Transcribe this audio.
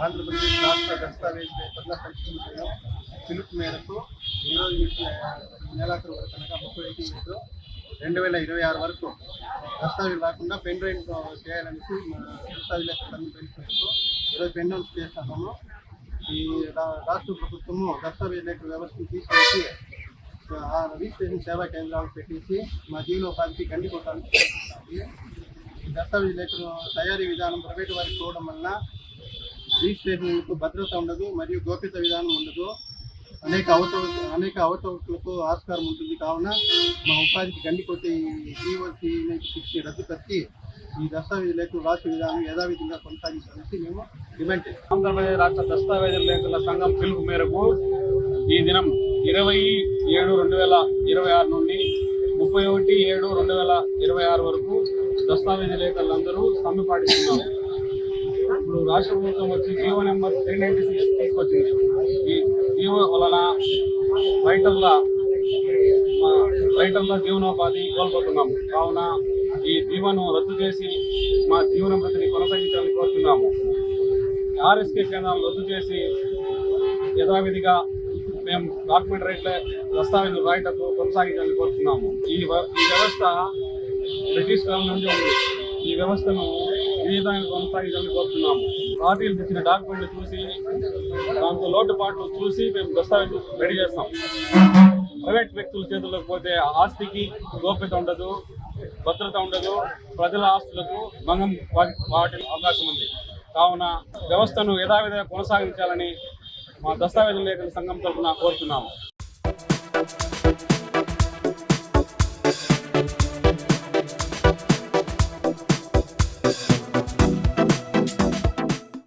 ఆంధ్రప్రదేశ్ రాష్ట్ర దస్తావేజ్ రైతుల సంక్షేమ పిలుపు మేరకు ఈరోజు నెలాఖరు వరకు అనగా 31/7/2026 వరకు దస్తావేజ్ రాకుండా పెన్ డ్రైవ్ చేయాలనేసి మా దస్తావేజ్ పిలుపు మేరకు ఈరోజు పెన్ డౌన్స్ చేస్తున్నాము. ఈ రాష్ట్ర ప్రభుత్వము దస్తావేజ్ లేఖ వ్యవస్థను తీసుకొచ్చి రిజిస్ట్రేషన్ సేవా కేంద్రాలు పెట్టేసి మా జీవనోపాధికి గండి కొట్టాలని ఈ దస్తావేజ్ లేఖను తయారీ విధానం ప్రైవేటు వారికి చూడడం వలన రిజిస్ట్రేషన్కు భద్రత ఉండదు మరియు గోప్యత విధానం ఉండదు. అనేక అవతవకలకు ఆస్కారం ఉంటుంది. కావున మా ఉపాధికి గండి కొట్టి జీవోసి రద్దు పెట్టి ఈ దస్తావేజ్ లేఖలు రాష్ట్ర విధానం యథావిధంగా కొనసాగించాలని మేము డిమాండ్ చేస్తాం. ఆంధ్రప్రదేశ్ రాష్ట్ర దస్తావేజ్ లేఖల సంఘం పిలుపు మేరకు ఈ దినం 20/7/2026 నుండి 31/7/2026 వరకు దస్తావేజ్ లేఖలందరూ సమ్మె పాటిస్తున్నారు. ఇప్పుడు రాష్ట్ర ప్రభుత్వం వచ్చి జీవో నెంబర్ 396 తీసుకొచ్చింది. ఈ జీవో వలన రైతుల జీవనోపాధి కోల్పోతున్నాము. కావున ఈ జీవోను రద్దు చేసి మా జీవన వృత్తిని కొనసాగించాలని కోరుతున్నాము. ఆర్ఎస్కే కేంద్రాలను రద్దు చేసి యథావిధిగా మేము డాక్యుమెంట్ రైట్ల దస్తావేజులు రాయటకు కొనసాగించాలని కోరుతున్నాము. ఈ వ్యవస్థ బ్రిటిష్ కాలం నుండి ఉంది. ఈ వ్యవస్థను ఈ విధంగా కొనసాగించాలని కోరుతున్నాము. పార్టీలు తెచ్చిన డాక్యుమెంట్లు చూసి దాంతో లోటుపాట్లు చూసి మేము దస్తావేజు రెడీ చేస్తాం. ప్రైవేట్ వ్యక్తుల చేతుల్లోకి పోతే ఆస్తికి గోప్యత ఉండదు, భద్రత ఉండదు, ప్రజల ఆస్తులకు భంగం వాటి అవకాశం ఉంది. కావున వ్యవస్థను యథావిధిగా కొనసాగించాలని మా దస్తావేజుల లేఖల సంఘం తరఫున కోరుతున్నాము.